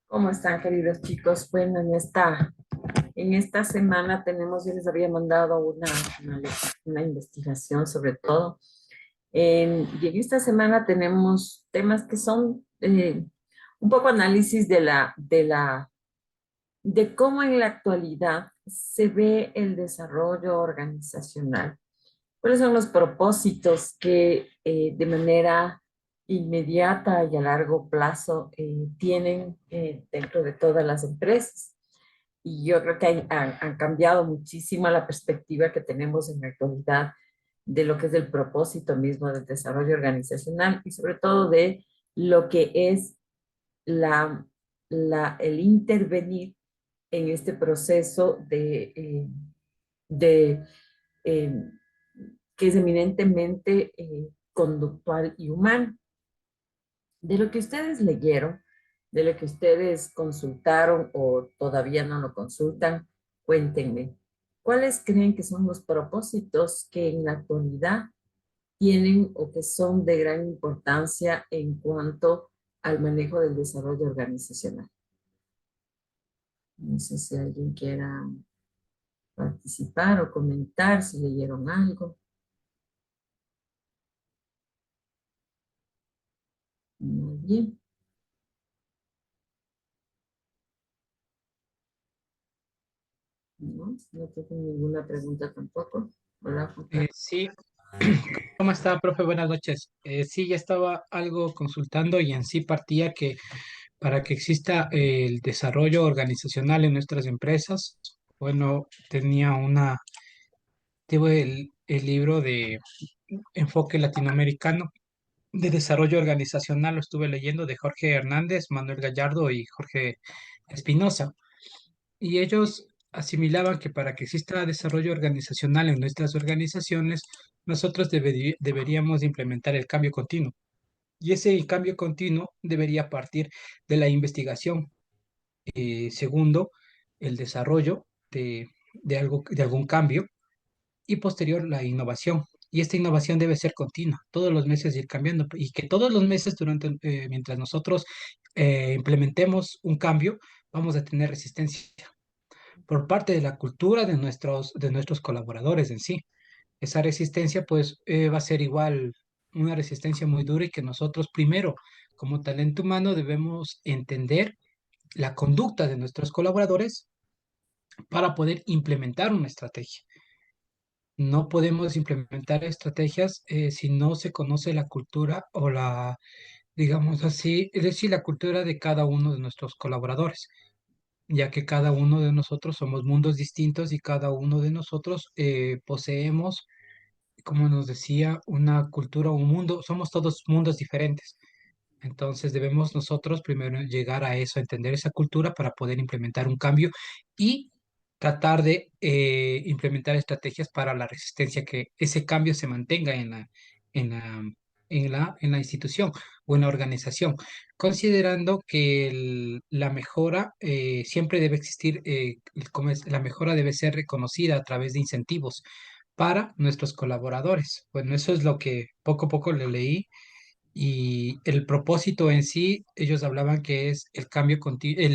¿Cómo están, queridos chicos? Bueno, en esta semana tenemos, yo les había mandado una investigación sobre todo. Y en esta semana tenemos temas que son un poco análisis de cómo en la actualidad se ve el desarrollo organizacional. ¿Cuáles son los propósitos que de manera inmediata y a largo plazo tienen dentro de todas las empresas? Y yo creo que han cambiado muchísimo la perspectiva que tenemos en la actualidad de lo que es el propósito mismo del desarrollo organizacional y sobre todo de lo que es el intervenir en este proceso de eh, que es eminentemente conductual y humano. De lo que ustedes leyeron, de lo que ustedes consultaron o todavía no lo consultan, cuéntenme, ¿cuáles creen que son los propósitos que en la actualidad tienen o que son de gran importancia en cuanto al manejo del desarrollo organizacional? No sé si alguien quiera participar o comentar si leyeron algo. Muy bien. No tengo ninguna pregunta tampoco. Hola, Juan Carlos. Sí, ¿cómo está, profe? Buenas noches. Sí, ya estaba algo consultando y en sí partía que para que exista el desarrollo organizacional en nuestras empresas, bueno, tuve el libro de Enfoque Latinoamericano de Desarrollo Organizacional, lo estuve leyendo de Jorge Hernández, Manuel Gallardo y Jorge Espinosa. Y ellos asimilaban que para que exista desarrollo organizacional en nuestras organizaciones, nosotros deberíamos implementar el cambio continuo. Y ese cambio continuo debería partir de la investigación. Segundo, el desarrollo de algo, de algún cambio. Y posterior, la innovación. Y esta innovación debe ser continua, todos los meses ir cambiando. Y que todos los meses, mientras nosotros implementemos un cambio, vamos a tener resistencia por parte de la cultura de nuestros colaboradores en sí. Esa resistencia pues va a ser igual una resistencia muy dura y que nosotros primero, como talento humano, debemos entender la conducta de nuestros colaboradores para poder implementar una estrategia. No podemos implementar estrategias si no se conoce la cultura o digamos así, es decir, la cultura de cada uno de nuestros colaboradores, ya que cada uno de nosotros somos mundos distintos y cada uno de nosotros poseemos, como nos decía, una cultura, un mundo, somos todos mundos diferentes. Entonces debemos nosotros primero llegar a eso, a entender esa cultura para poder implementar un cambio y tratar de implementar estrategias para la resistencia, que ese cambio se mantenga en la, en la institución o en la organización, considerando que la mejora siempre debe existir, la mejora debe ser reconocida a través de incentivos para nuestros colaboradores. Bueno, eso es lo que poco a poco le leí y el propósito en sí, ellos hablaban que es el cambio continuo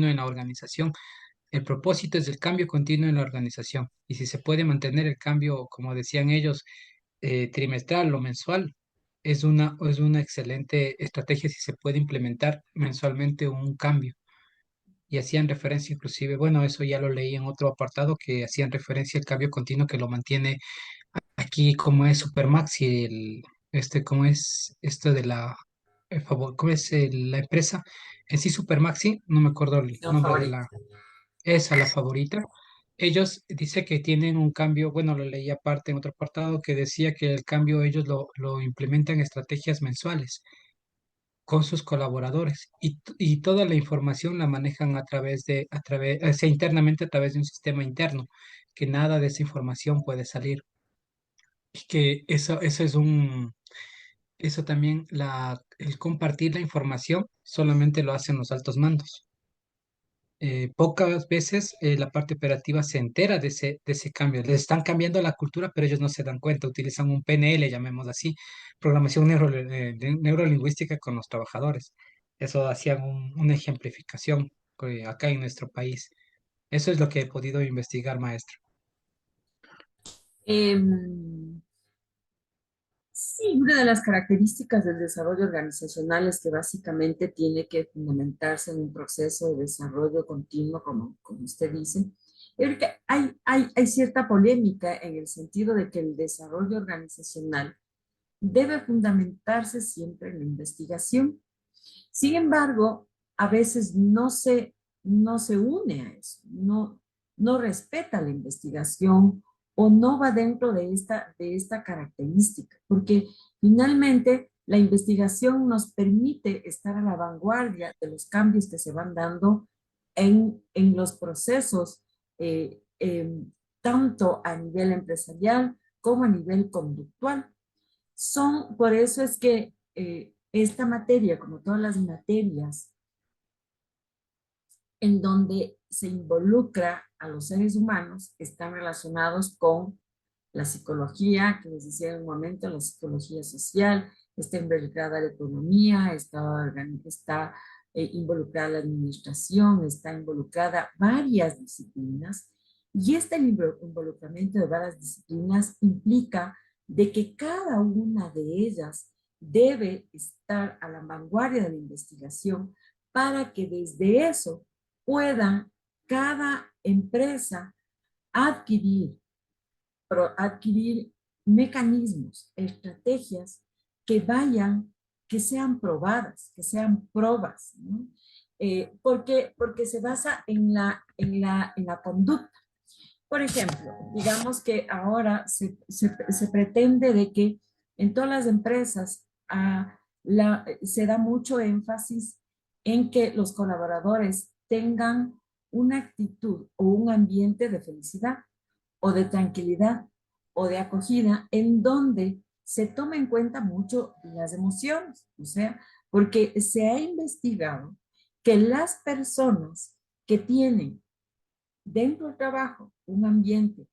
en la organización. El propósito es el cambio continuo en la organización. Y si se puede mantener el cambio, como decían ellos, trimestral o mensual, es una excelente estrategia si se puede implementar mensualmente un cambio. Y hacían referencia inclusive, bueno, eso ya lo leí en otro apartado, que hacían referencia al cambio continuo que lo mantiene aquí como es Supermax y cómo es esto de cómo es la empresa en sí Supermaxi, no me acuerdo el No, nombre de favorito. esa, la favorita. Ellos dice que tienen un cambio, bueno, lo leí aparte en otro apartado que decía que el cambio ellos lo implementan en estrategias mensuales con sus colaboradores y toda la información la manejan internamente a través de un sistema interno, que nada de esa información puede salir. Y que eso también, el compartir la información solamente lo hacen los altos mandos. Pocas veces la parte operativa se entera de ese cambio. Les están cambiando la cultura, pero ellos no se dan cuenta. Utilizan un PNL, llamemos así, programación neurolingüística con los trabajadores. Eso hacían una ejemplificación acá en nuestro país. Eso es lo que he podido investigar, maestro. Em, sí, una de las características del desarrollo organizacional es que básicamente tiene que fundamentarse en un proceso de desarrollo continuo, como usted dice. Y ahorita hay cierta polémica en el sentido de que el desarrollo organizacional debe fundamentarse siempre en la investigación. Sin embargo, a veces no se une a eso, no respeta la investigación o no va dentro de esta característica, porque finalmente la investigación nos permite estar a la vanguardia de los cambios que se van dando en los procesos, tanto a nivel empresarial como a nivel conductual. Por eso es que esta materia, como todas las materias en donde se involucra a los seres humanos, están relacionados con la psicología, que les decía en un momento, la psicología social, está involucrada la economía, está involucrada la administración, está involucrada varias disciplinas, y este involucramiento de varias disciplinas implica de que cada una de ellas debe estar a la vanguardia de la investigación para que desde eso pueda cada empresa adquirir adquirir mecanismos, estrategias que vayan, que sean probadas, que sean probas, ¿no? Porque se basa en la conducta. Por ejemplo, digamos que ahora se pretende de que en todas las empresas se da mucho énfasis en que los colaboradores tengan una actitud o un ambiente de felicidad o de tranquilidad o de acogida en donde se toma en cuenta mucho las emociones, o sea, porque se ha investigado que las personas que tienen dentro del trabajo un ambiente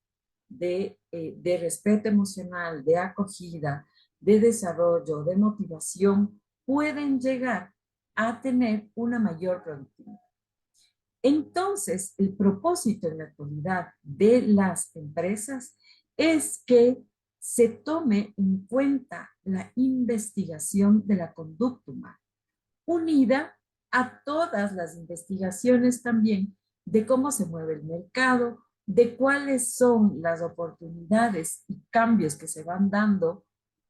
de respeto emocional, de acogida, de desarrollo, de motivación, pueden llegar a tener una mayor productividad. Entonces, el propósito en la actualidad de las empresas es que se tome en cuenta la investigación de la conducta humana, unida a todas las investigaciones también de cómo se mueve el mercado, de cuáles son las oportunidades y cambios que se van dando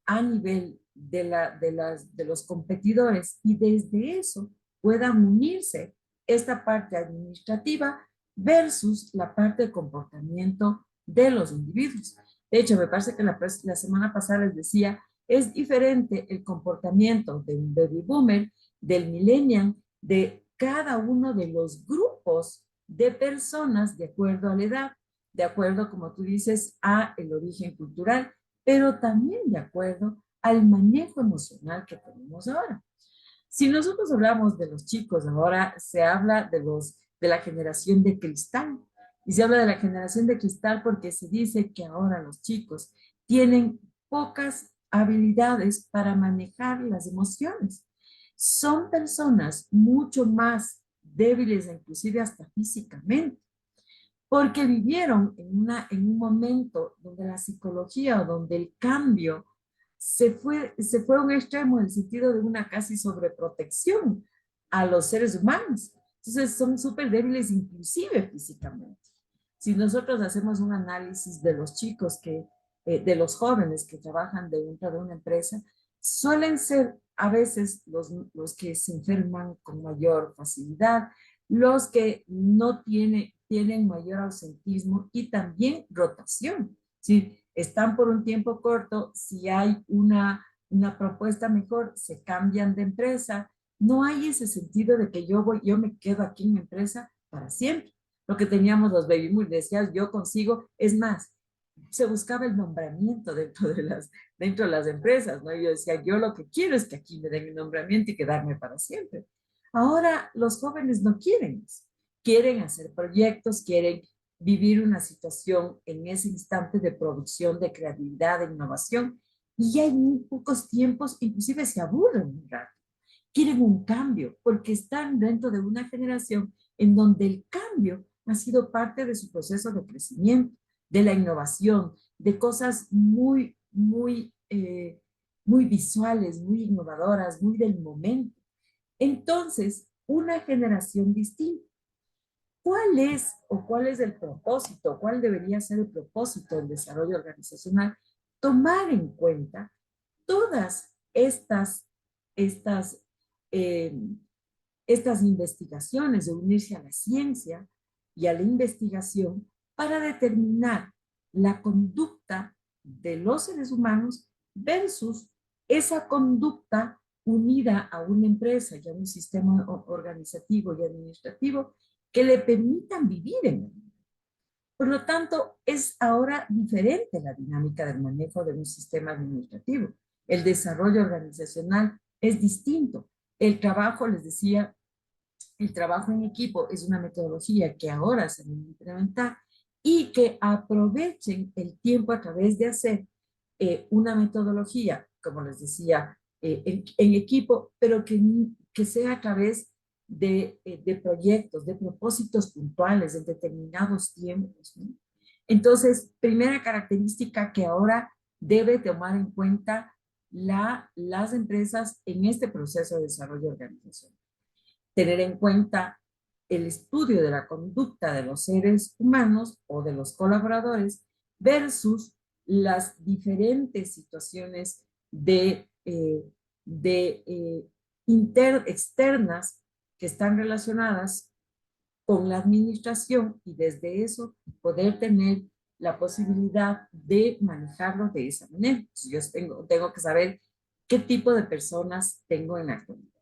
a nivel de los competidores, y desde eso puedan unirse esta parte administrativa versus la parte de comportamiento de los individuos. De hecho, me parece que la semana pasada les decía, es diferente el comportamiento de un baby boomer, del millennial, de cada uno de los grupos de personas de acuerdo a la edad, de acuerdo, como tú dices, a el origen cultural, pero también de acuerdo al manejo emocional que tenemos ahora. Si nosotros hablamos de los chicos, ahora se habla de la generación de cristal. Y se habla de la generación de cristal porque se dice que ahora los chicos tienen pocas habilidades para manejar las emociones. Son personas mucho más débiles, inclusive hasta físicamente, porque vivieron en un momento donde la psicología o donde el cambio se fue a un extremo en el sentido de una casi sobreprotección a los seres humanos. Entonces son súper débiles inclusive físicamente. Si nosotros hacemos un análisis de los chicos de los jóvenes que trabajan dentro de una empresa, suelen ser a veces los que se enferman con mayor facilidad, los que no tienen mayor ausentismo y también rotación. Si están por un tiempo corto, si hay una propuesta mejor, se cambian de empresa. No hay ese sentido de que yo me quedo aquí en mi empresa para siempre. Lo que teníamos los baby boomers, decías, yo consigo, es más, se buscaba el nombramiento dentro de las empresas, ¿no? Yo decía, yo lo que quiero es que aquí me den el nombramiento y quedarme para siempre. Ahora los jóvenes no quieren eso. Quieren hacer proyectos, quieren vivir una situación en ese instante de producción, de creatividad, de innovación, y hay muy pocos tiempos, inclusive se aburren un rato. quieren un cambio, porque están dentro de una generación en donde el cambio ha sido parte de su proceso de crecimiento, de la innovación, de cosas muy visuales, muy innovadoras, muy del momento. Entonces, una generación distinta. ¿Cuál es o cuál es el propósito? ¿Cuál debería ser el propósito del desarrollo organizacional? Tomar en cuenta todas estas, eh, estas investigaciones, de unirse a la ciencia y a la investigación para determinar la conducta de los seres humanos versus esa conducta unida a una empresa y a un sistema organizativo y administrativo que le permitan vivir en el mundo. Por lo tanto, es ahora diferente la dinámica del manejo de un sistema administrativo. El desarrollo organizacional es distinto. El trabajo, les decía, el trabajo en equipo es una metodología que ahora se debe implementar y que aprovechen el tiempo a través de hacer una metodología, como les decía, en equipo, pero que sea a través de proyectos, de propósitos puntuales, en determinados tiempos, ¿no? Entonces, primera característica que ahora debe tomar en cuenta las empresas en este proceso de desarrollo organizacional. Tener en cuenta el estudio de la conducta de los seres humanos o de los colaboradores versus las diferentes situaciones de externas que están relacionadas con la administración y desde eso poder tener la posibilidad de manejarlo de esa manera. Entonces, yo tengo que saber qué tipo de personas tengo en la actualidad.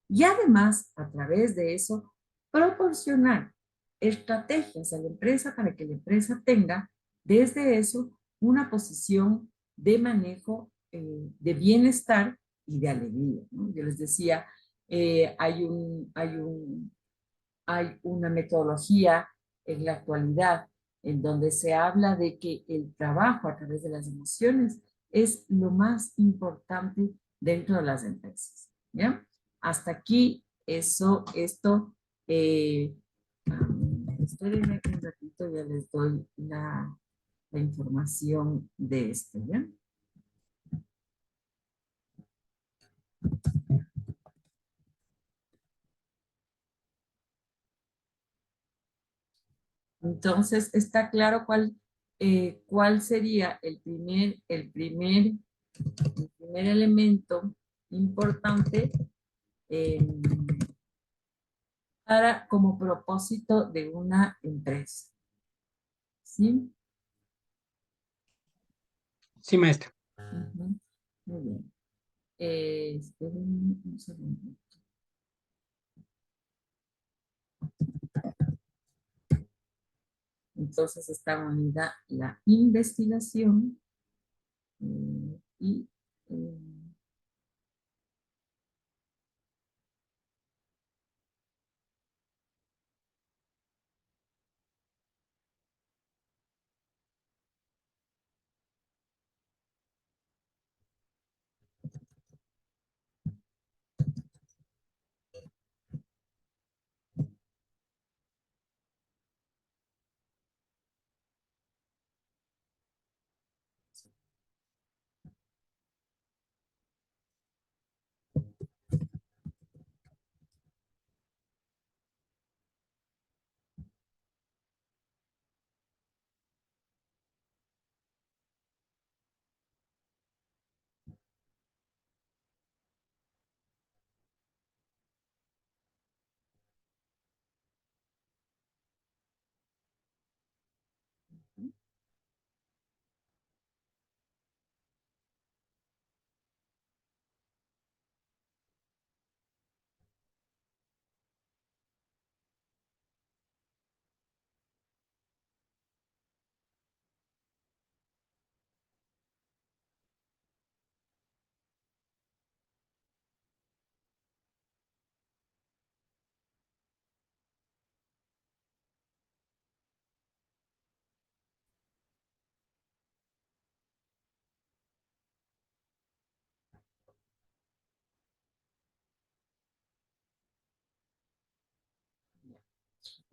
Y además, a través de eso, proporcionar estrategias a la empresa para que la empresa tenga desde eso una posición de manejo de bienestar y de alegría, ¿no? Yo les decía, hay una metodología en la actualidad en donde se habla de que el trabajo a través de las emociones es lo más importante dentro de las empresas, ¿ya? Hasta aquí, esto, eh, espérenme un ratito, ya les doy la información de esto, ¿ya? Entonces, está claro cuál sería el primer elemento importante eh, como propósito de una empresa. ¿Sí? Sí, maestra. Ujú. Muy bien. Espérenme un segundo. Entonces está unida la investigación y eh,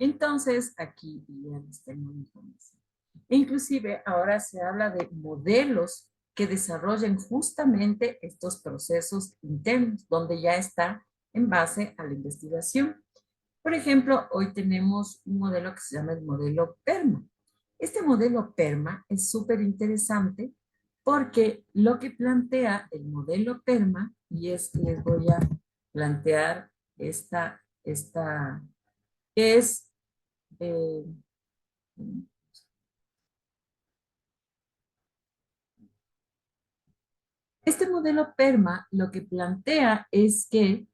Entonces, aquí ya les tengo información. Inclusive ahora se habla de modelos que desarrollen justamente estos procesos internos, donde ya está en base a la investigación. Por ejemplo, hoy tenemos un modelo que se llama el modelo PERMA. Este modelo PERMA es súper interesante porque lo que plantea el modelo PERMA, y es que les voy a plantear es, eh, este modelo PERMA lo que plantea es que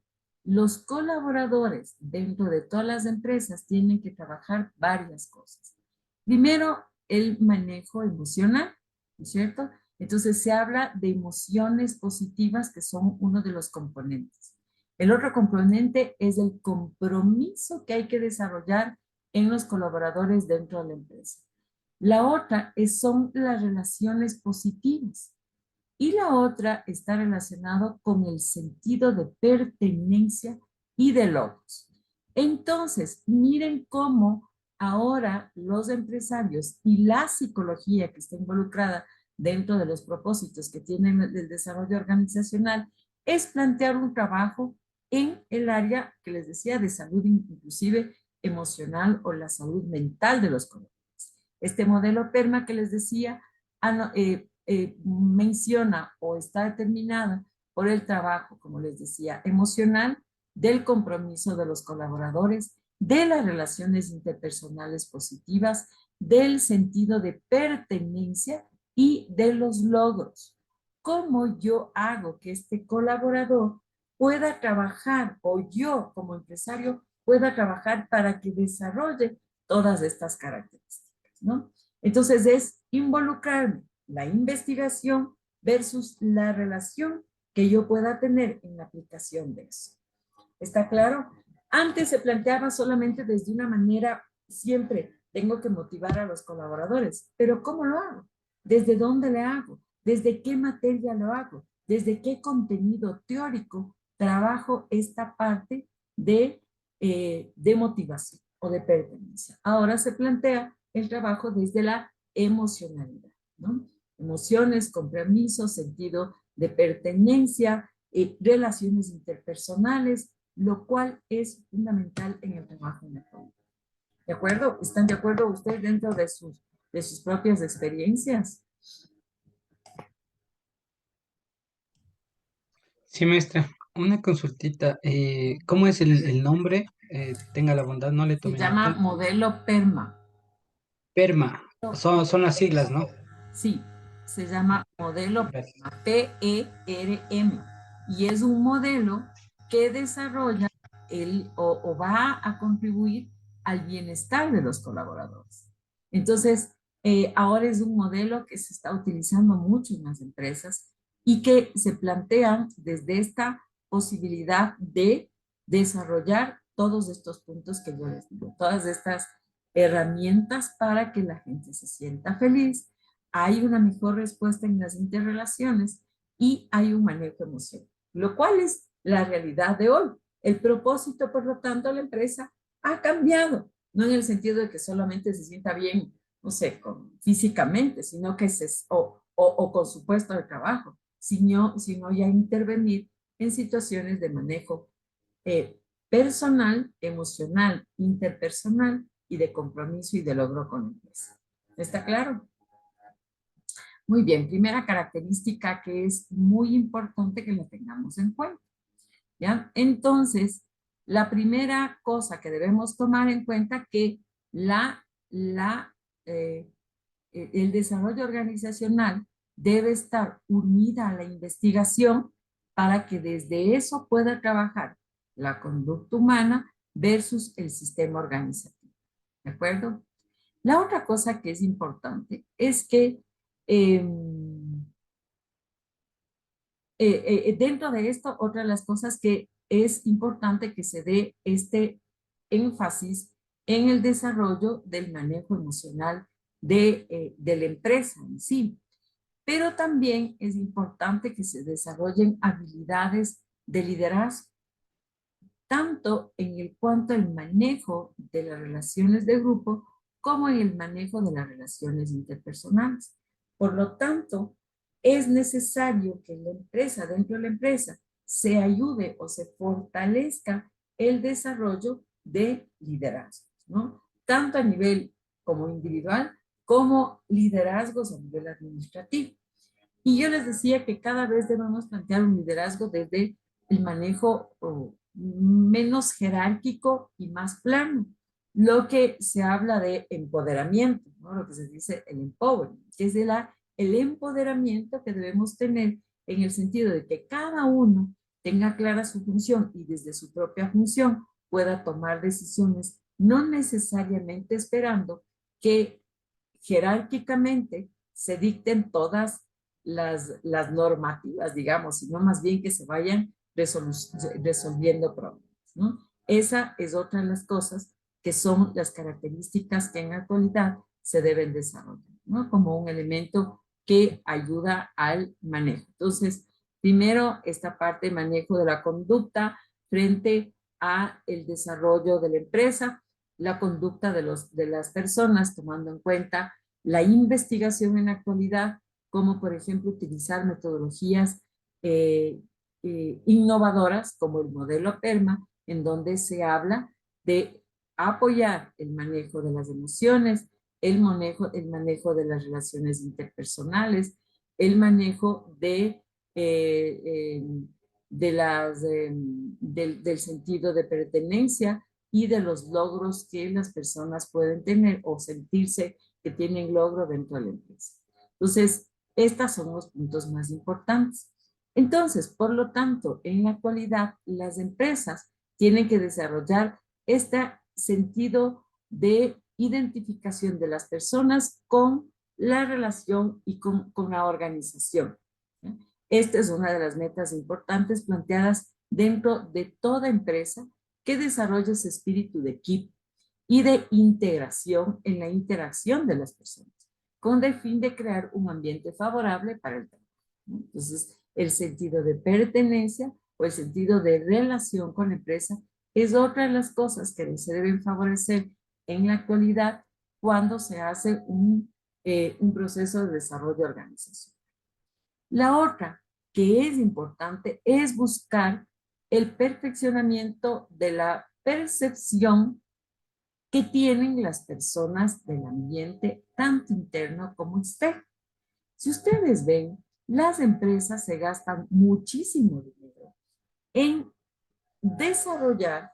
los colaboradores dentro de todas las empresas tienen que trabajar varias cosas. Primero, el manejo emocional, ¿no es cierto? Entonces se habla de emociones positivas que son uno de los componentes. El otro componente es el compromiso que hay que desarrollar en los colaboradores dentro de la empresa. La otra son las relaciones positivas. Y la otra está relacionado con el sentido de pertenencia y de logros. Entonces, miren cómo ahora los empresarios y la psicología que está involucrada dentro de los propósitos que tienen el desarrollo organizacional es plantear un trabajo en el área que les decía de salud inclusive emocional o la salud mental de los colaboradores. Este modelo PERMA que les decía menciona o está determinada por el trabajo, como les decía, emocional, del compromiso de los colaboradores, de las relaciones interpersonales positivas, del sentido de pertenencia y de los logros. ¿Cómo yo hago que este colaborador pueda trabajar o yo como empresario pueda trabajar para que desarrolle todas estas características, ¿no? Entonces es involucrarme la investigación versus la relación que yo pueda tener en la aplicación de eso. ¿Está claro? Antes se planteaba solamente desde una manera, siempre tengo que motivar a los colaboradores, pero ¿cómo lo hago? ¿Desde dónde le hago? ¿Desde qué materia lo hago? ¿Desde qué contenido teórico trabajo esta parte de motivación o de pertenencia? Ahora se plantea el trabajo desde la emocionalidad, ¿no? Emociones, compromiso, sentido de pertenencia, relaciones interpersonales, lo cual es fundamental en el trabajo en equipo. ¿De acuerdo? ¿Están de acuerdo ustedes dentro de sus propias experiencias? Sí, maestra, una consultita. ¿Cómo es el nombre? Tenga la bondad, no le Se tome llama nota. modelo PERMA. PERMA. Son las siglas, ¿no? Sí, se llama modelo Gracias. PERMA, P-E-R-M. Y es un modelo que desarrolla o va a contribuir al bienestar de los colaboradores. Entonces, ahora es un modelo que se está utilizando mucho en las empresas y que se plantean desde esta posibilidad de desarrollar todos estos puntos que yo les digo, todas estas herramientas para que la gente se sienta feliz, hay una mejor respuesta en las interrelaciones y hay un manejo emocional, lo cual es la realidad de hoy. El propósito, por lo tanto, de la empresa ha cambiado, no en el sentido de que solamente se sienta bien, no sé, físicamente, sino que o con su puesto de trabajo, sino ya intervenir en situaciones de manejo personal, emocional, interpersonal y de compromiso y de logro con la empresa. ¿Está claro? Muy bien, primera característica que es muy importante que la tengamos en cuenta, ¿ya? Entonces, la primera cosa que debemos tomar en cuenta que la, la, eh, el desarrollo organizacional debe estar unida a la investigación para que desde eso pueda trabajar la conducta humana versus el sistema organizativo. ¿De acuerdo? La otra cosa que es importante es que eh, dentro de esto, otra de las cosas que es importante que se dé este énfasis en el desarrollo del manejo emocional de la empresa en sí. Pero también es importante que se desarrollen habilidades de liderazgo. tanto en el cuanto al manejo de las relaciones de grupo como en el manejo de las relaciones interpersonales. Por lo tanto, es necesario que la empresa, dentro de la empresa, se ayude o se fortalezca el desarrollo de liderazgos, ¿no? Tanto a nivel como individual, como liderazgos a nivel administrativo. Y yo les decía que cada vez debemos plantear un liderazgo desde el manejo menos jerárquico y más plano. Lo que se habla de empoderamiento, ¿no? Lo que se dice el empowerment, que es el empoderamiento que debemos tener en el sentido de que cada uno tenga clara su función y desde su propia función pueda tomar decisiones, no necesariamente esperando que jerárquicamente se dicten todas las normativas, digamos, sino más bien que se vayan resolviendo problemas, ¿no? Esa es otra de las cosas que son las características que en la actualidad se deben desarrollar, ¿no? Como un elemento que ayuda al manejo. Entonces, primero, esta parte de manejo de la conducta frente a el desarrollo de la empresa, la conducta de las personas, tomando en cuenta la investigación en la actualidad, como por ejemplo utilizar metodologías eh, innovadoras como el modelo PERMA, en donde se habla de apoyar el manejo de las emociones, el manejo de las relaciones interpersonales, el manejo eh, eh, del sentido de pertenencia y de los logros que las personas pueden tener o sentirse que tienen logro dentro de la empresa. Entonces, estos son los puntos más importantes. Entonces, por lo tanto, en la actualidad, las empresas tienen que desarrollar este sentido de identificación de las personas con la relación y con la organización. Esta es una de las metas importantes planteadas dentro de toda empresa que desarrolle ese espíritu de equipo y de integración en la interacción de las personas, con el fin de crear un ambiente favorable para el trabajo, ¿no? Entonces, el sentido de pertenencia o el sentido de relación con la empresa es otra de las cosas que se deben favorecer en la actualidad cuando se hace un proceso de desarrollo organizacional. La otra que es importante es buscar el perfeccionamiento de la percepción que tienen las personas del ambiente, tanto interno como externo. Si ustedes ven, las empresas se gastan muchísimo dinero en desarrollar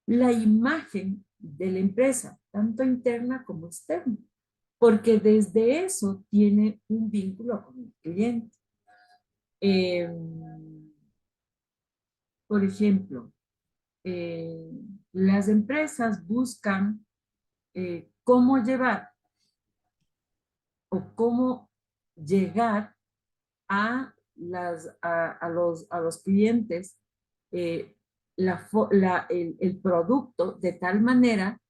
la imagen de la empresa, tanto interna como externa, porque desde eso tiene un vínculo con el cliente. Eh, por ejemplo, eh, las empresas buscan cómo llevar o cómo llegar a los clientes eh, el producto de tal manera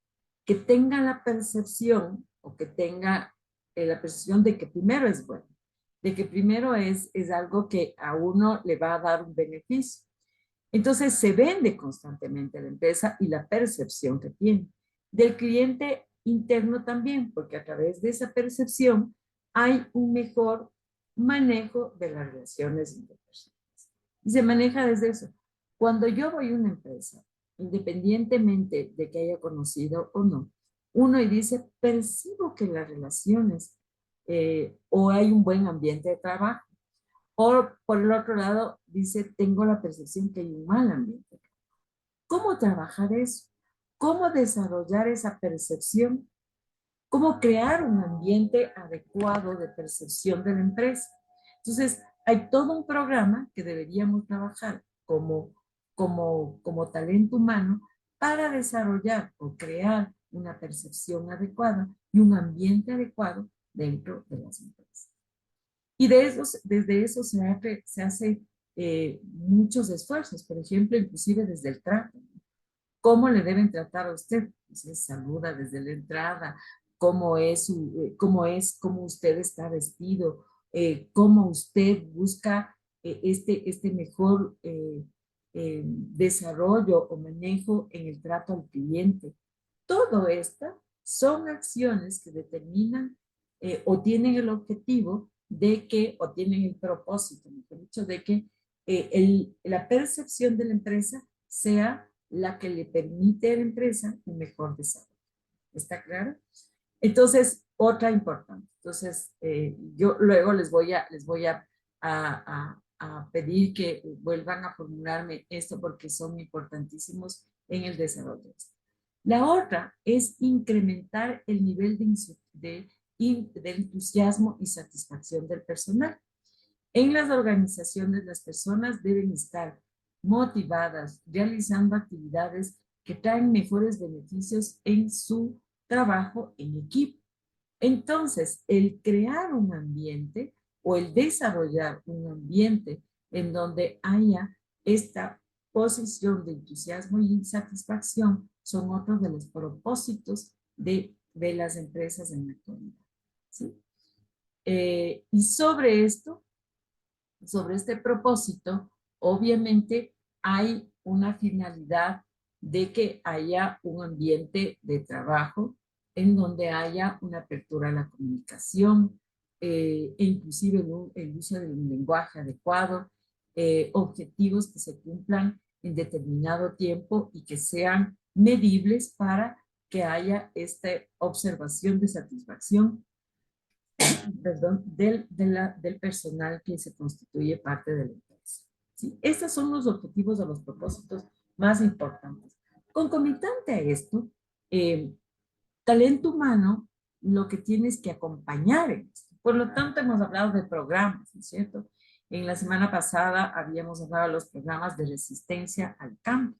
que tenga la percepción o que tenga la percepción de que primero es bueno, de que primero es algo que a uno le va a dar un beneficio. Entonces se vende constantemente la empresa y la percepción que tiene. Del cliente interno también, porque a través de esa percepción hay un mejor manejo de las relaciones interpersonales. Y se maneja desde eso. Cuando yo voy a una empresa, independientemente de que haya conocido o no, uno y dice, percibo que las relaciones o hay un buen ambiente de trabajo, o por el otro lado, dice, tengo la percepción que hay un mal ambiente. ¿Cómo trabajar eso? ¿Cómo desarrollar esa percepción? ¿Cómo crear un ambiente adecuado de percepción de la empresa? Entonces, hay todo un programa que deberíamos trabajar como talento humano para desarrollar o crear una percepción adecuada y un ambiente adecuado dentro de las empresas. Y desde eso se hace muchos esfuerzos, por ejemplo, inclusive desde el trato. ¿Cómo le deben tratar a usted? Se saluda desde la entrada, cómo usted está vestido, cómo usted busca este mejor desarrollo o manejo en el trato al cliente. Todo esto son acciones que determinan o tienen el objetivo de que, o tienen el propósito, mejor dicho, de que la percepción de la empresa sea la que le permite a la empresa un mejor desarrollo. ¿Está claro? Entonces, otra importante. Entonces, yo luego les voy a pedir que vuelvan a formularme esto porque son importantísimos en el desarrollo. La otra es incrementar el nivel de entusiasmo y satisfacción del personal. En las organizaciones, las personas deben estar motivadas, realizando actividades que traen mejores beneficios en su trabajo en equipo. Entonces, el crear un ambiente o el desarrollar un ambiente en donde haya esta posición de entusiasmo y satisfacción son otros de los propósitos de las empresas en la actualidad. ¿Sí? Y sobre este propósito, obviamente hay una finalidad de que haya un ambiente de trabajo en donde haya una apertura a la comunicación, e inclusive el uso del lenguaje adecuado, objetivos que se cumplan en determinado tiempo y que sean medibles para que haya esta observación de satisfacción, perdón, del personal que se constituye parte de la empresa. ¿Sí? Estos son los objetivos o los propósitos más importantes. Concomitante a esto, eh, talento humano lo que tienes que acompañar en esto. Por lo tanto, hemos hablado de programas, ¿no es cierto? En la semana pasada habíamos hablado de los programas de resistencia al cambio.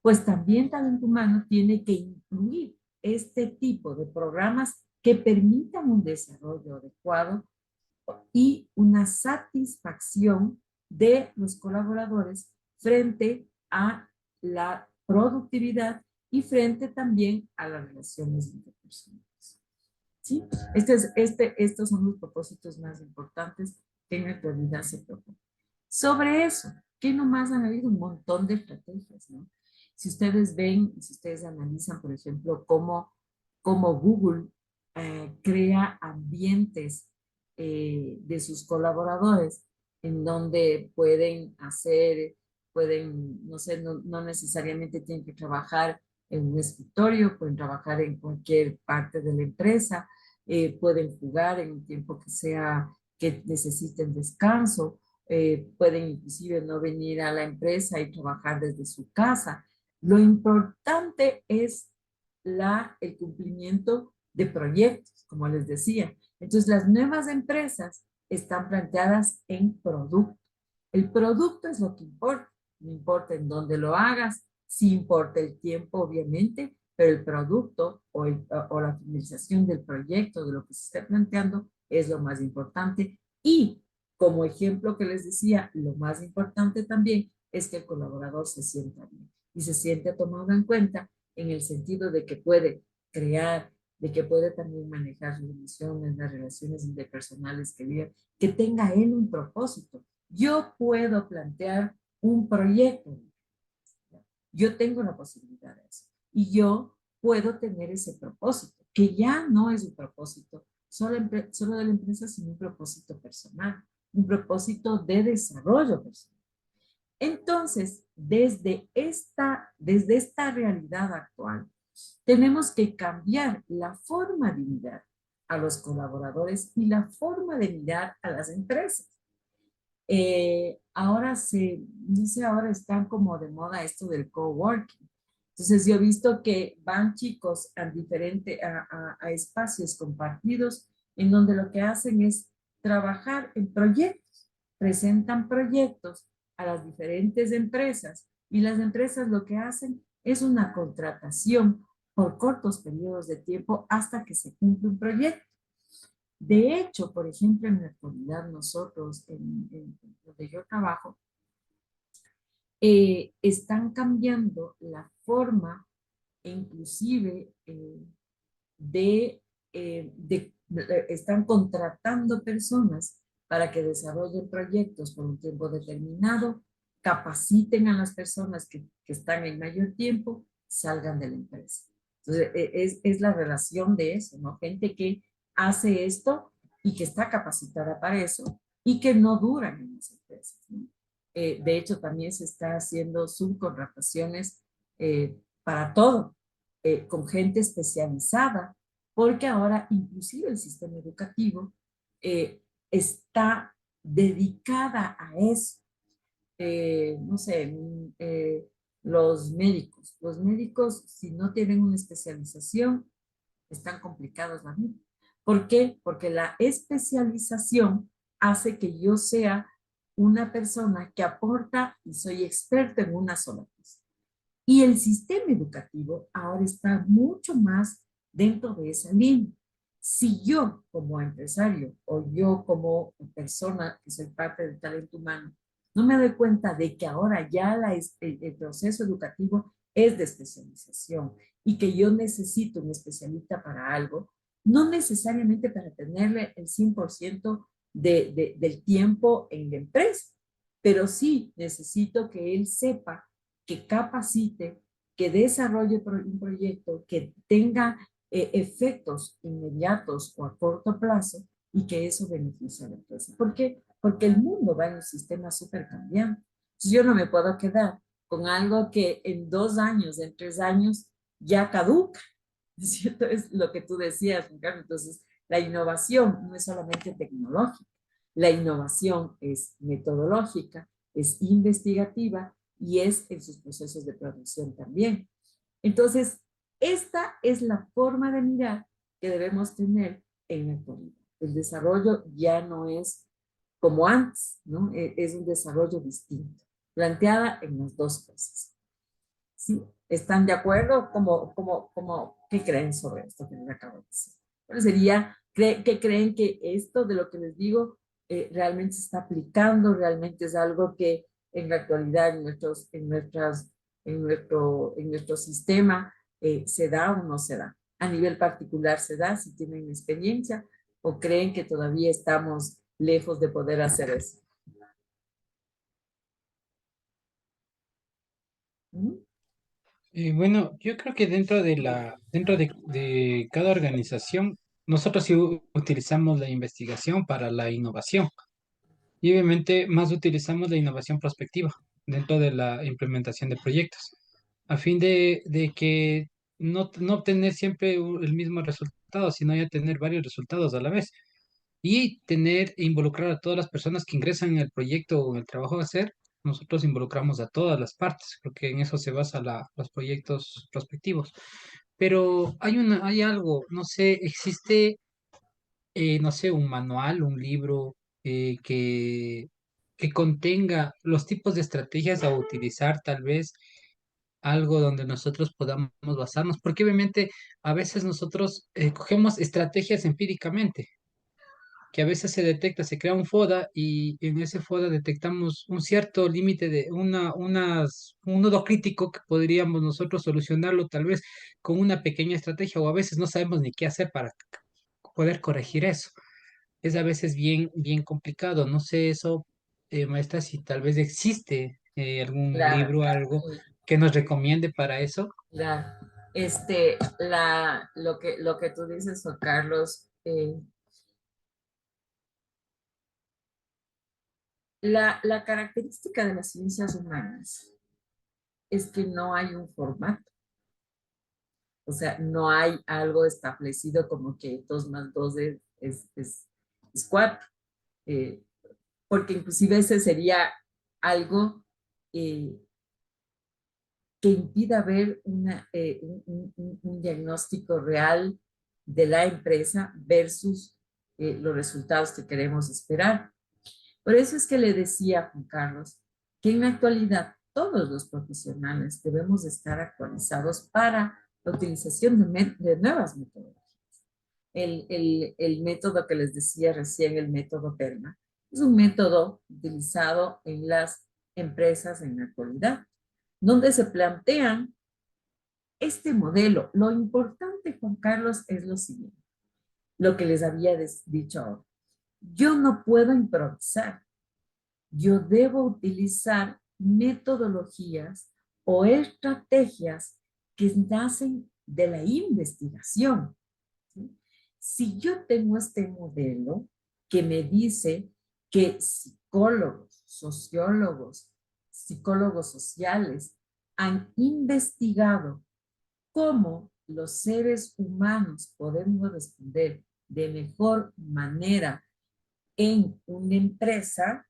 Pues también talento humano tiene que incluir este tipo de programas que permitan un desarrollo adecuado y una satisfacción de los colaboradores frente a la productividad y frente también a las relaciones interpersonales. ¿Sí? Estos son los propósitos más importantes que en la actualidad se proponen. Sobre eso, ¿qué nomás han habido? Un montón de estrategias, ¿no? Si ustedes ven, si ustedes analizan, por ejemplo, cómo Google crea ambientes de sus colaboradores en donde no sé, no necesariamente tienen que trabajar en un escritorio, pueden trabajar en cualquier parte de la empresa, pueden jugar en un tiempo que necesiten descanso, pueden inclusive no venir a la empresa y trabajar desde su casa. Lo importante es el cumplimiento de proyectos, como les decía. Entonces, las nuevas empresas están planteadas en producto. El producto es lo que importa. No importa en dónde lo hagas, sí importa el tiempo, obviamente, pero el producto o la finalización del proyecto, de lo que se está planteando, es lo más importante. Y como ejemplo que les decía, lo más importante también es que el colaborador se sienta bien y se siente tomado en cuenta en el sentido de que puede crear, de que puede también manejar sus emociones, las relaciones interpersonales que tenga él un propósito. Yo puedo plantear un proyecto, yo tengo la posibilidad de eso y yo puedo tener ese propósito, que ya no es un propósito solo de la empresa, sino un propósito personal, un propósito de desarrollo personal. Entonces, desde esta realidad actual, tenemos que cambiar la forma de mirar a los colaboradores y la forma de mirar a las empresas. Ahora están como de moda esto del coworking. Entonces yo he visto que van chicos a espacios compartidos en donde lo que hacen es trabajar en proyectos, presentan proyectos a las diferentes empresas y las empresas lo que hacen es una contratación por cortos periodos de tiempo hasta que se cumple un proyecto. De hecho, por ejemplo, en la actualidad nosotros, en donde yo trabajo, están cambiando la forma, inclusive, están contratando personas para que desarrollen proyectos por un tiempo determinado capaciten a las personas que están en mayor tiempo, salgan de la empresa. Entonces, es la relación de eso, ¿no? Gente que hace esto y que está capacitada para eso y que no duran en las empresas, ¿no? De hecho, también se está haciendo subcontrataciones para todo, con gente especializada, porque ahora inclusive el sistema educativo está dedicada a eso. No sé, los médicos, si no tienen una especialización, están complicados la vida. ¿Por qué? Porque la especialización hace que yo sea una persona que aporta y soy experta en una sola cosa. Y el sistema educativo ahora está mucho más dentro de esa línea. Si yo como empresario o yo como persona que soy parte del talento humano, no me doy cuenta de que ahora ya el proceso educativo es de especialización y que yo necesito un especialista para algo, no necesariamente para tenerle el 100% del tiempo en la empresa, pero sí necesito que él sepa, que capacite, que desarrolle un proyecto que tenga efectos inmediatos o a corto plazo y que eso beneficie a la empresa. ¿Por qué? Porque el mundo va en un sistema súper cambiante. Entonces yo no me puedo quedar con algo que en 2 años, en 3 años, ya caduca. ¿Es cierto? Es lo que tú decías, Ricardo. Entonces, la innovación no es solamente tecnológica, la innovación es metodológica, es investigativa y es en sus procesos de producción también. Entonces, esta es la forma de mirar que debemos tener en la actualidad. El desarrollo ya no es como antes, ¿no? Es un desarrollo distinto, planteada en las dos cosas. ¿Sí? ¿Están de acuerdo? ¿Qué creen sobre esto que les acabo de decir? ¿Cuál sería, qué creen que esto de lo que les digo realmente se está aplicando, realmente es algo que en la actualidad en nuestro sistema se da o no se da? A nivel particular se da, si tienen experiencia, o creen que todavía estamos lejos de poder hacer eso. ¿Mm? Bueno, yo creo que dentro de cada organización, nosotros sí utilizamos la investigación para la innovación y obviamente más utilizamos la innovación prospectiva dentro de la implementación de proyectos, a fin de que no obtener siempre el mismo resultado, sino ya tener varios resultados a la vez y tener e involucrar a todas las personas que ingresan en el proyecto o en el trabajo a hacer. Nosotros involucramos a todas las partes, porque en eso se basa los proyectos prospectivos. Pero hay algo, no sé, existe, no sé, un manual, un libro eh, que, que contenga los tipos de estrategias a utilizar, tal vez algo donde nosotros podamos basarnos, porque obviamente a veces nosotros cogemos estrategias empíricamente que a veces se detecta, se crea un FODA y en ese FODA detectamos un cierto límite de un nodo crítico que podríamos nosotros solucionarlo tal vez con una pequeña estrategia o a veces no sabemos ni qué hacer para poder corregir eso. Es a veces bien complicado. No sé eso, maestra, si tal vez existe algún Claro, libro, algo que nos recomiende para eso. claro. Lo que tú dices, Juan Carlos, la característica de las ciencias humanas es que no hay un formato, o sea, no hay algo establecido como que 2 más 2 es 4, porque inclusive ese sería algo eh, que impida ver un diagnóstico real de la empresa versus los resultados que queremos esperar. Por eso es que le decía a Juan Carlos que en la actualidad todos los profesionales debemos estar actualizados para la utilización de nuevas metodologías. El método que les decía recién, el método PERMA, es un método utilizado en las empresas en la actualidad, donde se plantean este modelo. Lo importante, Juan Carlos, es lo siguiente, lo que les había dicho ahora. Yo no puedo improvisar, yo debo utilizar metodologías o estrategias que nacen de la investigación. ¿Sí? Si yo tengo este modelo que me dice que psicólogos, sociólogos, psicólogos sociales han investigado cómo los seres humanos podemos responder de mejor manera en una empresa,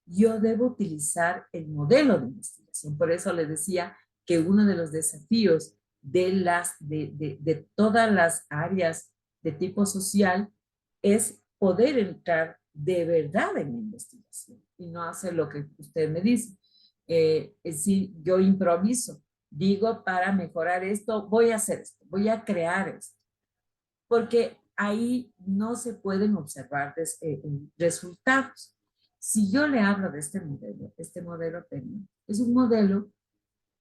yo debo utilizar el modelo de investigación. Por eso les decía que uno de los desafíos de todas las áreas de tipo social es poder entrar de verdad en la investigación y no hacer lo que usted me dice. Es decir, yo improviso, digo para mejorar esto, voy a hacer esto, voy a crear esto, porque ahí no se pueden observar resultados. Si yo le hablo de este modelo técnico, es un modelo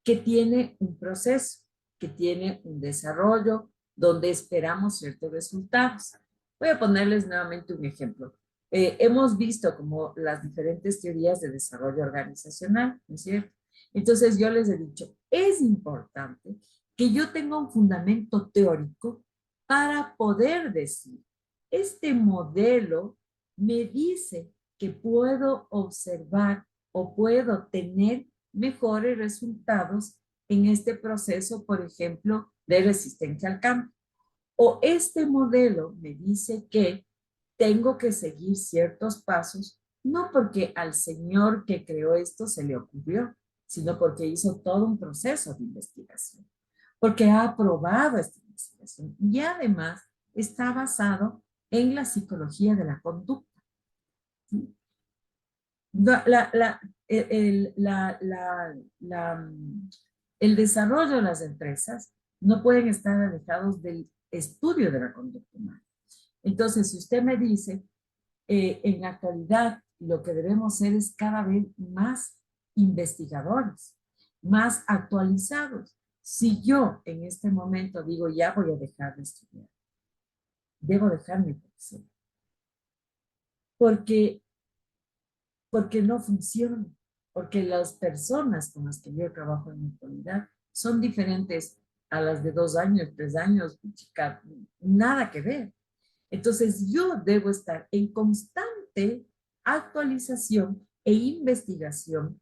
que tiene un proceso, que tiene un desarrollo donde esperamos ciertos resultados. Voy a ponerles nuevamente un ejemplo. Hemos visto como las diferentes teorías de desarrollo organizacional, ¿no es cierto? Entonces yo les he dicho, es importante que yo tenga un fundamento teórico para poder decir, este modelo me dice que puedo observar o puedo tener mejores resultados en este proceso, por ejemplo, de resistencia al cambio. O este modelo me dice que tengo que seguir ciertos pasos, no porque al señor que creó esto se le ocurrió, sino porque hizo todo un proceso de investigación, porque ha aprobado esta investigación y además está basado en la psicología de la conducta. ¿Sí? La, la, el, la, el desarrollo de las empresas no pueden estar alejados del estudio de la conducta humana. Entonces, si usted me dice, en la actualidad lo que debemos ser es cada vez más investigadores, más actualizados. Si yo en este momento digo, ya voy a dejar de estudiar, debo dejar mi profesión, porque porque no funciona, porque las personas con las que yo trabajo en mi actualidad son diferentes a las de 2 años, 3 años, chica, nada que ver. Entonces yo debo estar en constante actualización e investigación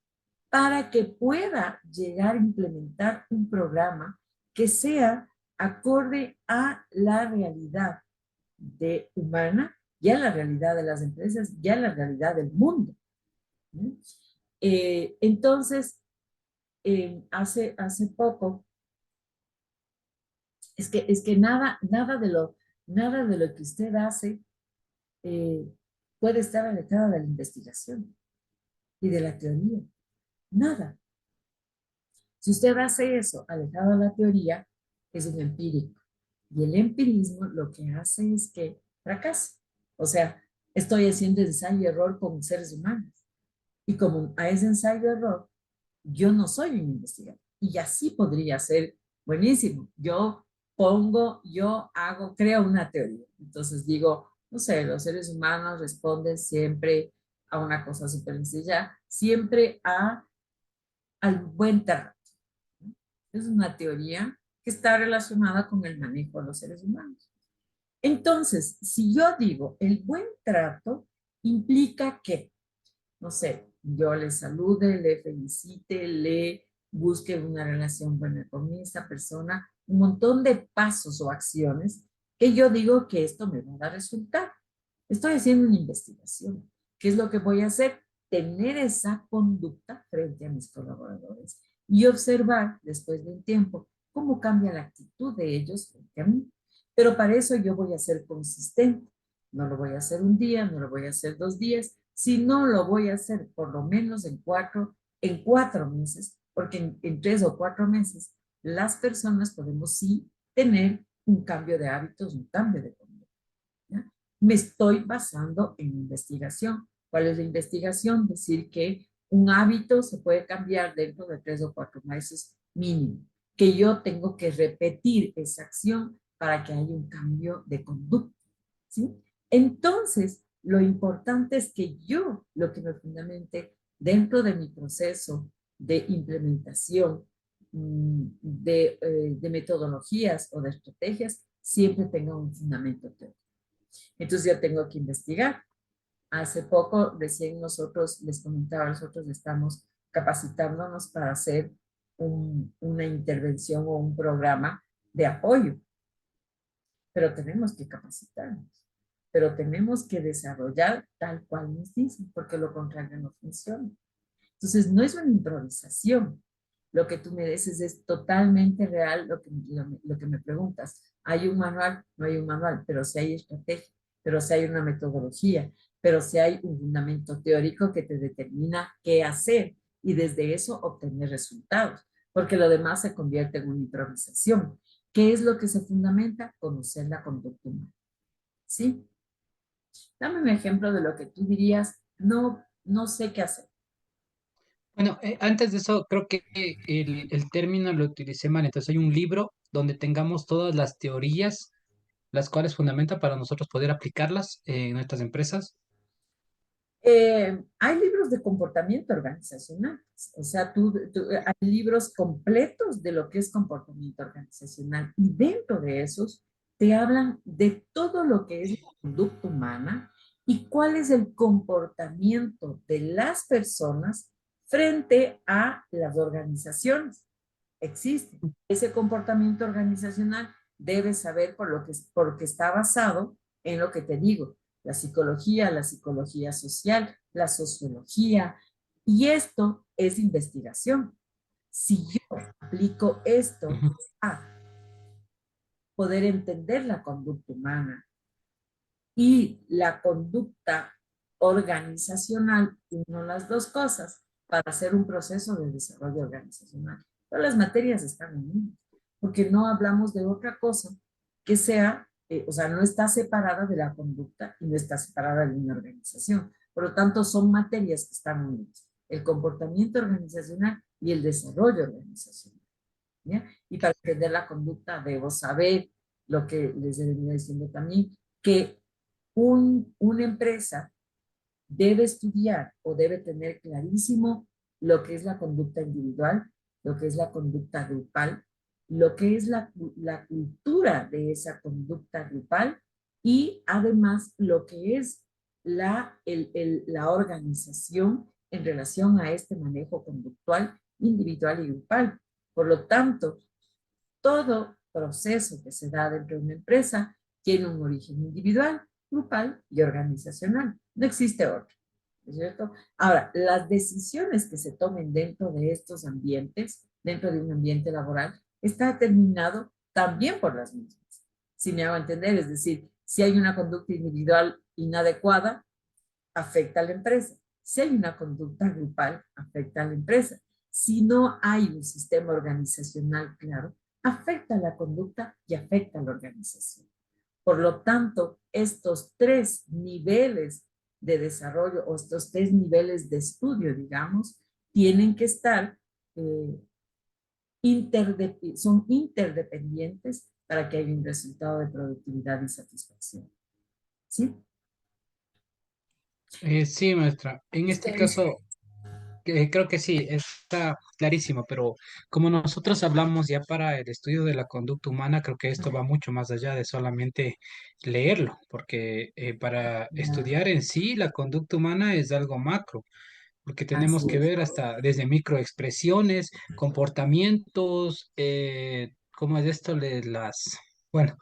para que pueda llegar a implementar un programa que sea acorde a la realidad humana, y a la realidad de las empresas, y a la realidad del mundo. Entonces, hace poco, es que nada de lo que usted hace eh, puede estar alejado de la investigación y de la teoría. Nada. Si usted hace eso alejado de la teoría, es un empírico. Y el empirismo lo que hace es que fracasa. O sea, estoy haciendo ensayo y error con seres humanos. Y como a ese ensayo y error yo no soy un investigador. Y así podría ser buenísimo. Creo una teoría. Entonces digo, no sé, los seres humanos responden siempre a una cosa súper sencilla, siempre al buen trato. Es una teoría que está relacionada con el manejo de los seres humanos. Entonces, si yo digo el buen trato, implica que no sé, yo le salude, le felicite, le busque una relación buena con esa persona, un montón de pasos o acciones que yo digo que esto me va a dar resultado. Estoy haciendo una investigación. ¿Qué es lo que voy a hacer? Tener esa conducta frente a mis colaboradores y observar después de un tiempo cómo cambia la actitud de ellos frente a mí. Pero para eso yo voy a ser consistente. No lo voy a hacer un día, no lo voy a hacer 2 días, sino lo voy a hacer por lo menos en cuatro meses, porque en 3 o 4 meses las personas podemos sí tener un cambio de hábitos, un cambio de conducta. ¿Ya? Me estoy basando en investigación. ¿Cuál es la investigación? Decir que un hábito se puede cambiar dentro de 3 o 4 meses mínimo, que yo tengo que repetir esa acción para que haya un cambio de conducta. ¿Sí? Entonces, lo importante es que yo, lo que me fundamente dentro de mi proceso de implementación de metodologías o de estrategias, siempre tenga un fundamento teórico. Entonces yo tengo que investigar. Hace poco, recién nosotros, les comentaba, nosotros estamos capacitándonos para hacer una intervención o un programa de apoyo, pero tenemos que capacitarnos, pero tenemos que desarrollar tal cual nos dicen, porque lo contrario no funciona. Entonces, no es una improvisación. Lo que tú me dices es totalmente real lo que me preguntas. ¿Hay un manual? No hay un manual, pero sí hay estrategia, pero sí hay una metodología, pero sí hay un fundamento teórico que te determina qué hacer y desde eso obtener resultados, porque lo demás se convierte en una improvisación. ¿Qué es lo que se fundamenta? Conocer la conducta humana. ¿Sí? Dame un ejemplo de lo que tú dirías, no sé qué hacer. Bueno, antes de eso, creo que el término lo utilicé mal. Entonces, hay un libro donde tengamos todas las teorías, las cuales fundamentan para nosotros poder aplicarlas en nuestras empresas. Hay libros de comportamiento organizacional, o sea, hay libros completos de lo que es comportamiento organizacional y dentro de esos te hablan de todo lo que es la conducta humana y cuál es el comportamiento de las personas frente a las organizaciones. Existe. Ese comportamiento organizacional debes saber porque está basado en lo que te digo, la psicología social, la sociología, y esto es investigación. Si yo aplico esto Ujú. a poder entender la conducta humana y la conducta organizacional, uno las dos cosas, para hacer un proceso de desarrollo organizacional. Todas las materias están unidas, porque no hablamos de otra cosa que sea, o sea, no está separada de la conducta y no está separada de una organización. Por lo tanto, son materias que están unidas. El comportamiento organizacional y el desarrollo organizacional. ¿Ya? Y para entender la conducta debo saber lo que les he venido diciendo también, que una empresa debe estudiar o debe tener clarísimo lo que es la conducta individual, lo que es la conducta grupal, lo que es la cultura de esa conducta grupal y además lo que es la organización en relación a este manejo conductual individual y grupal. Por lo tanto, todo proceso que se da dentro de una empresa tiene un origen individual, grupal y organizacional. No existe otro, ¿no es cierto? Ahora, las decisiones que se tomen dentro de estos ambientes, dentro de un ambiente laboral, está determinado también por las mismas. Si me hago entender, es decir, si hay una conducta individual inadecuada, afecta a la empresa. Si hay una conducta grupal, afecta a la empresa. Si no hay un sistema organizacional claro, afecta a la conducta y afecta a la organización. Por lo tanto, estos tres niveles de desarrollo o estos tres niveles de estudio, digamos, tienen que estar, son interdependientes para que haya un resultado de productividad y satisfacción. ¿Sí? Sí, maestra. En este Ustedes. caso, creo que sí, está clarísimo, pero como nosotros hablamos ya para el estudio de la conducta humana, creo que esto va mucho más allá de solamente leerlo, porque para estudiar en sí la conducta humana es algo macro, porque tenemos Así que es. ver hasta desde microexpresiones, comportamientos, ¿cómo es esto? Bueno,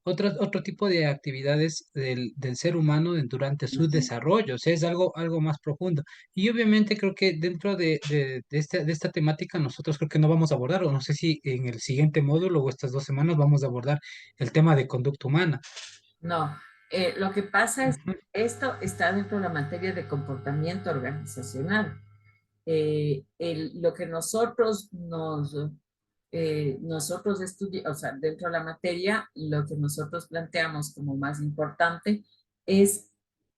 otro tipo de actividades del ser humano durante su desarrollo, o sea, es algo más profundo. Y obviamente creo que dentro de esta temática nosotros creo que no vamos a abordar, o no sé si en el siguiente módulo o estas 2 semanas vamos a abordar el tema de conducta humana. No, lo que pasa es que Ujú. esto está dentro de la materia de comportamiento organizacional. Lo que nosotros estudiamos, o sea, dentro de la materia, lo que nosotros planteamos como más importante es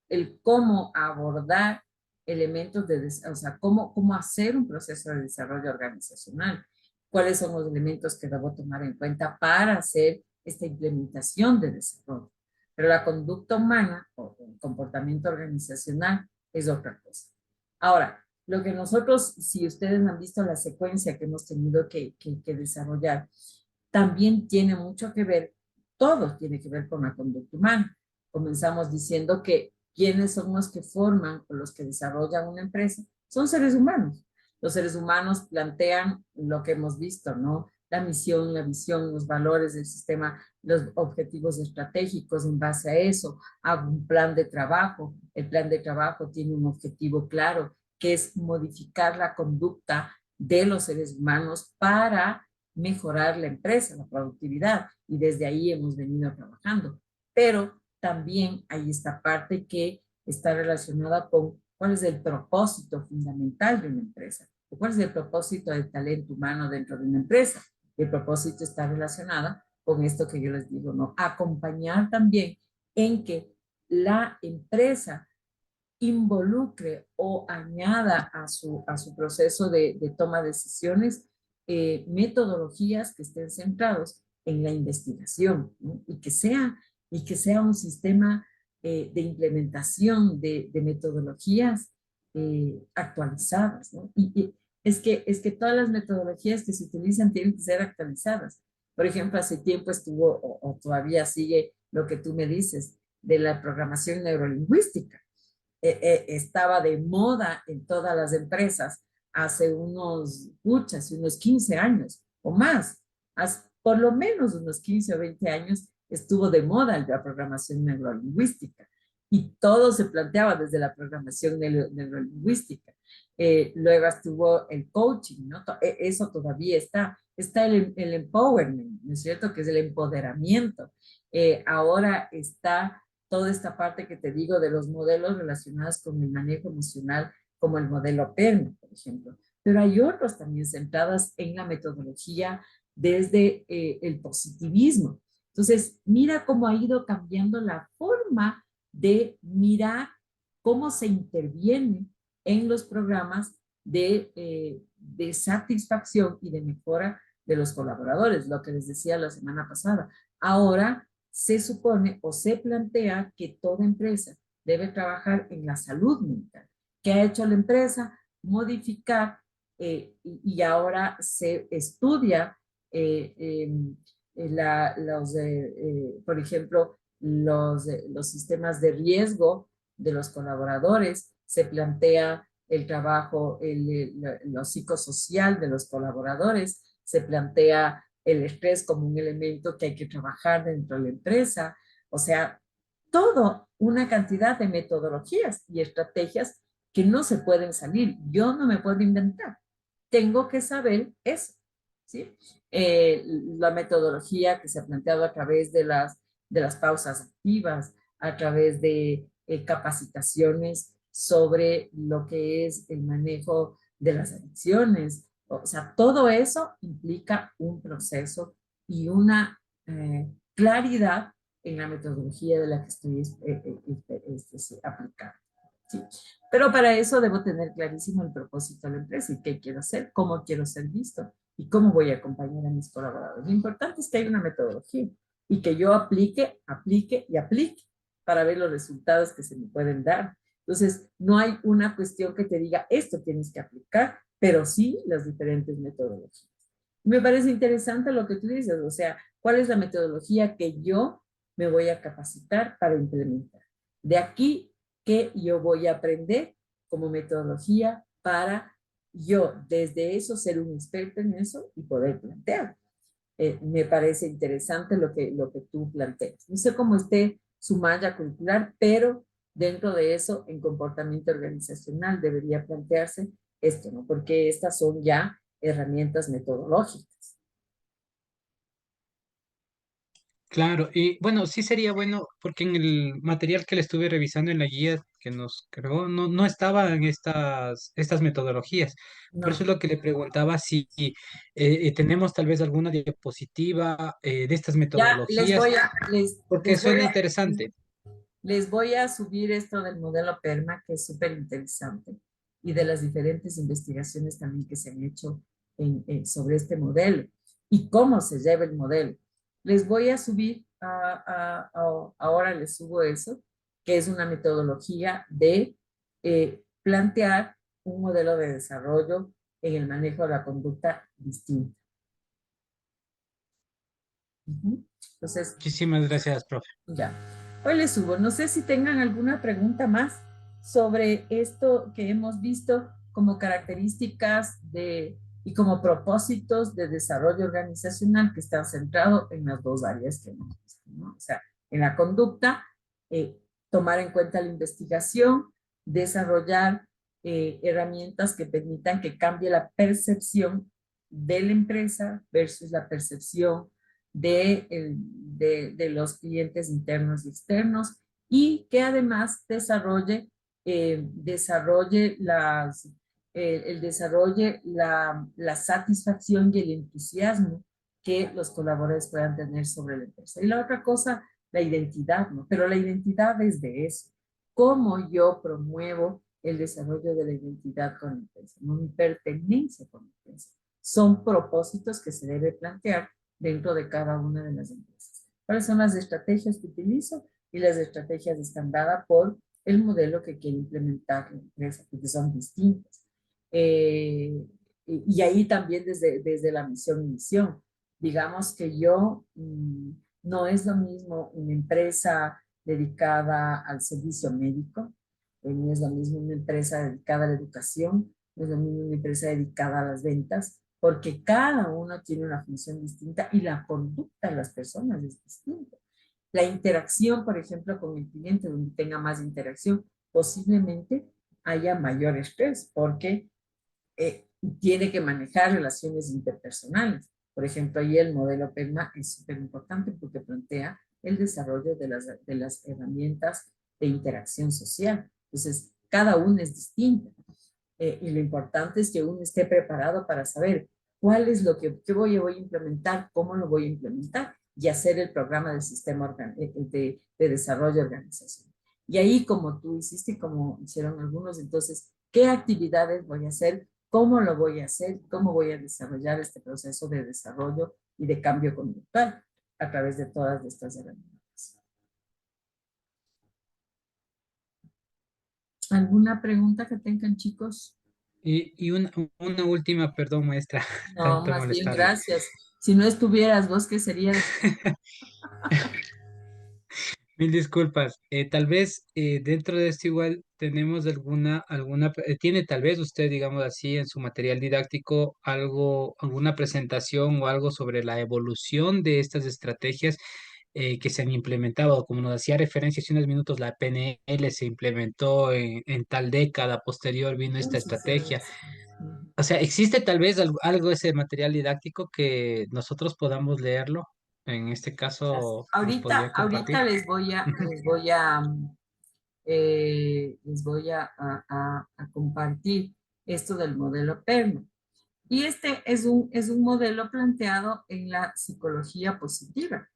el cómo abordar elementos o sea, cómo hacer un proceso de desarrollo organizacional, cuáles son los elementos que debo tomar en cuenta para hacer esta implementación de desarrollo. Pero la conducta humana o el comportamiento organizacional es otra cosa. Ahora, lo que nosotros, si ustedes han visto la secuencia que hemos tenido que desarrollar, también tiene mucho que ver, todo tiene que ver con la conducta humana. Comenzamos diciendo que quienes son los que forman o los que desarrollan una empresa son seres humanos. Los seres humanos plantean lo que hemos visto, ¿no? La misión, la visión, los valores del sistema, los objetivos estratégicos. En base a eso hago un plan de trabajo. El plan de trabajo tiene un objetivo claro, que es modificar la conducta de los seres humanos para mejorar la empresa, la productividad, y desde ahí hemos venido trabajando. Pero también hay esta parte que está relacionada con cuál es el propósito fundamental de una empresa, o cuál es el propósito del talento humano dentro de una empresa. El propósito está relacionado con esto que yo les digo, ¿no? Acompañar también en que la empresa involucre o añada a su proceso de toma de decisiones metodologías que estén centrados en la investigación, ¿no? Y que sea un sistema de implementación de metodologías actualizadas, ¿no? Es que todas las metodologías que se utilizan tienen que ser actualizadas. Por ejemplo, hace tiempo estuvo o todavía sigue lo que tú me dices de la programación neurolingüística. Estaba de moda en todas las empresas hace unos 15 años o más, por lo menos unos 15 o 20 años estuvo de moda la programación neurolingüística y todo se planteaba desde la programación neurolingüística. Luego estuvo el coaching, ¿no? Eso todavía está el empowerment, ¿no es cierto? Que es el empoderamiento. Ahora está toda esta parte que te digo de los modelos relacionados con el manejo emocional, como el modelo PERM, por ejemplo. Pero hay otros también centrados en la metodología desde el positivismo. Entonces, mira cómo ha ido cambiando la forma de mirar cómo se interviene en los programas de satisfacción y de mejora de los colaboradores, lo que les decía la semana pasada. Ahora se supone o se plantea que toda empresa debe trabajar en la salud mental. ¿Qué ha hecho la empresa? Modificar y ahora se estudia por ejemplo, los sistemas de riesgo de los colaboradores, se plantea el trabajo, lo psicosocial de los colaboradores, se plantea el estrés como un elemento que hay que trabajar dentro de la empresa, o sea, todo una cantidad de metodologías y estrategias que no se pueden salir. Yo no me puedo inventar, tengo que saber eso, ¿sí? La metodología que se ha planteado a través de las pausas activas, a través de capacitaciones sobre lo que es el manejo de las adicciones. O sea, todo eso implica un proceso y una claridad en la metodología de la que estoy aplicando. ¿Sí? Pero para eso debo tener clarísimo el propósito de la empresa y qué quiero hacer, cómo quiero ser visto y cómo voy a acompañar a mis colaboradores. Lo importante es que haya una metodología y que yo aplique, aplique y aplique para ver los resultados que se me pueden dar. Entonces, no hay una cuestión que te diga, esto tienes que aplicar, pero sí las diferentes metodologías. Me parece interesante lo que tú dices, o sea, ¿cuál es la metodología que yo me voy a capacitar para implementar? De aquí, ¿qué yo voy a aprender como metodología para yo desde eso ser un experto en eso y poder plantear? Me parece interesante lo que tú planteas. No sé cómo esté su malla curricular, pero dentro de eso, en comportamiento organizacional debería plantearse esto, ¿no? Porque estas son ya herramientas metodológicas. Claro, y bueno, sí sería bueno, porque en el material que le estuve revisando en la guía que nos creó, no estaban estas metodologías. Por eso No, es lo que le preguntaba si tenemos tal vez alguna diapositiva de estas ya metodologías, porque suena interesante. les voy a subir esto del modelo PERMA, que es súper interesante, y de las diferentes investigaciones también que se han hecho sobre este modelo y cómo se lleva el modelo. Les voy a subir, ahora les subo eso, que es una metodología de plantear un modelo de desarrollo en el manejo de la conducta distinta. Entonces, Muchísimas gracias, profe. ya. Hoy les subo. No sé si tengan alguna pregunta más sobre esto que hemos visto como características y como propósitos de desarrollo organizacional que están centrados en las dos áreas que hemos visto, ¿no? O sea, en la conducta, eh, tomar en cuenta la investigación, desarrollar herramientas que permitan que cambie la percepción de la empresa versus la percepción de los clientes internos y externos, y que además desarrolle la satisfacción y el entusiasmo que los colaboradores puedan tener sobre la empresa. Y la otra cosa, la identidad, ¿no? Pero la identidad es de eso. ¿Cómo yo promuevo el desarrollo de la identidad con la empresa? No mi pertenencia con la empresa. Son propósitos que se debe plantear dentro de cada una de las empresas. ¿Cuáles son las estrategias que utilizo? Y las estrategias están dadas por el modelo que quiere implementar la empresa, porque son distintas. Y ahí también desde la misión y visión. Digamos que no es lo mismo una empresa dedicada al servicio médico, no es lo mismo una empresa dedicada a la educación, no es lo mismo una empresa dedicada a las ventas, porque cada uno tiene una función distinta y la conducta de las personas es distinta. La interacción, por ejemplo, con el cliente, donde tenga más interacción, posiblemente haya mayor estrés, porque tiene que manejar relaciones interpersonales. Por ejemplo, ahí el modelo PERMA es súper importante porque plantea el desarrollo de las herramientas de interacción social. Entonces, cada uno es distinto. Y lo importante es que uno esté preparado para saber cuál es lo que voy a implementar, cómo lo voy a implementar y hacer el programa del sistema de desarrollo organizacional. Y ahí, como tú hiciste y como hicieron algunos, entonces, ¿qué actividades voy a hacer? ¿Cómo lo voy a hacer? ¿Cómo voy a desarrollar este proceso de desarrollo y de cambio conductual a través de todas estas herramientas? ¿Alguna pregunta que tengan, chicos? Y una última, perdón, maestra, No, tanto más bien molestarle. gracias. Si no estuvieras vos, ¿qué sería de... Mil disculpas. Tal vez dentro de esto igual tenemos tiene tal vez usted, digamos así, en su material didáctico alguna presentación o algo sobre la evolución de estas estrategias que se han implementado. Como nos hacía referencia hace unos minutos, la PNL se implementó en tal década, posterior vino esta estrategia. O sea, ¿existe tal vez algo de ese material didáctico que nosotros podamos leerlo? En este caso, ¿nos podría Ahorita compartir? les voy a compartir esto del modelo PERMA. Y este es un modelo planteado en la psicología positiva,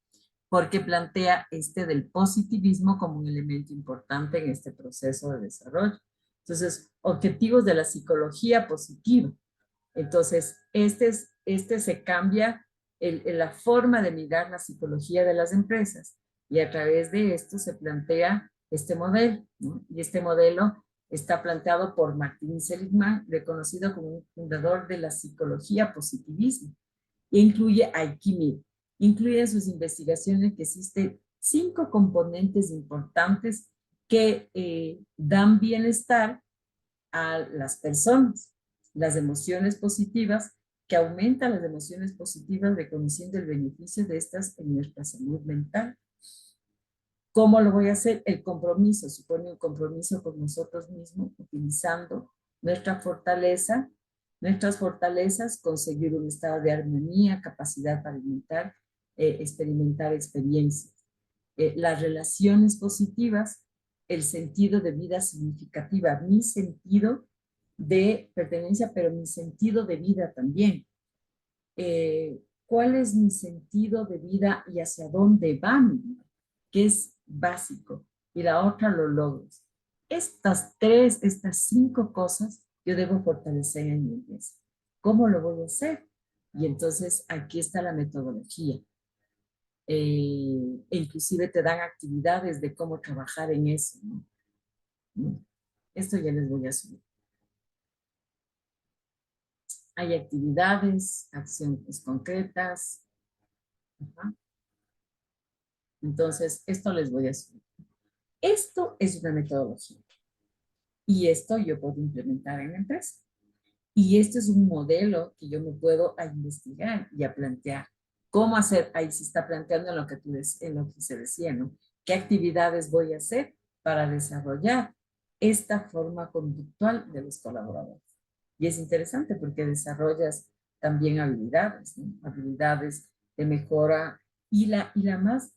porque plantea del positivismo como un elemento importante en este proceso de desarrollo. Entonces, objetivos de la psicología positiva. Entonces, este se cambia la forma de mirar la psicología de las empresas, y a través de esto se plantea este modelo, ¿no? Y este modelo está planteado por Martin Seligman, reconocido como un fundador de la psicología positivismo, e incluye alquimia. Incluye en sus investigaciones que existen 5 componentes importantes que dan bienestar a las personas. Las emociones positivas, que aumentan las emociones positivas, reconociendo el beneficio de estas en nuestra salud mental. ¿Cómo lo voy a hacer? El compromiso supone un compromiso con nosotros mismos, utilizando nuestra fortaleza, nuestras fortalezas, conseguir un estado de armonía, capacidad para experimentar experiencias. Las relaciones positivas, el sentido de vida significativa, mi sentido de pertenencia, pero mi sentido de vida también. ¿Cuál es mi sentido de vida y hacia dónde va mi vida? Que es básico. Y la otra, los logros. Estas 5 cosas yo debo fortalecer en mi empresa. ¿Cómo lo voy a hacer? Y entonces aquí está la metodología. E inclusive te dan actividades de cómo trabajar en eso, ¿no? Esto ya les voy a subir. Hay actividades, acciones concretas. Ajá. Entonces, esto les voy a subir. Esto es una metodología y esto yo puedo implementar en la empresa. Y este es un modelo que yo me puedo a investigar y a plantear. ¿Cómo hacer? Ahí se está planteando en lo que, en lo que se decía, ¿no? ¿Qué actividades voy a hacer para desarrollar esta forma conductual de los colaboradores? Y es interesante porque desarrollas también habilidades, ¿no? Habilidades de mejora y la más,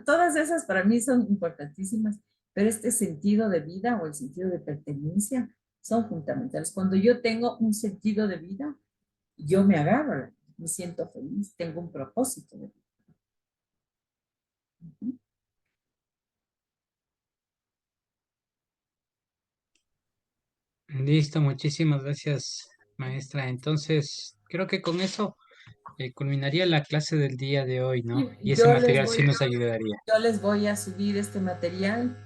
todas esas para mí son importantísimas, pero este sentido de vida o el sentido de pertenencia son fundamentales. Cuando yo tengo un sentido de vida, yo me agarro, me siento feliz, tengo un propósito de vida. Listo, muchísimas gracias, maestra. Entonces, creo que con eso culminaría la clase del día de hoy, ¿no? Y Y ese material sí nos ayudaría. yo les voy a subir este material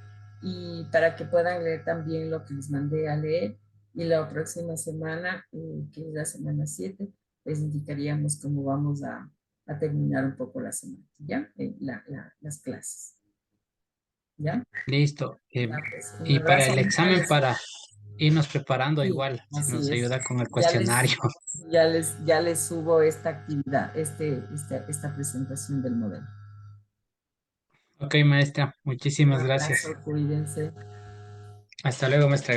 y para que puedan leer también lo que les mandé a leer. Y la próxima semana, que es la semana 7 les indicaríamos cómo vamos a terminar un poco la semana, ¿ya? Las clases, ¿ya? Listo. Ya, pues, un Y para abrazo. el examen, para irnos preparando Sí, igual, si así nos es. ayuda con el Ya les, cuestionario. ya les subo esta actividad, esta presentación del modelo. Ok, maestra, Un muchísimas gracias. abrazo, cuídense. Hasta luego, maestra.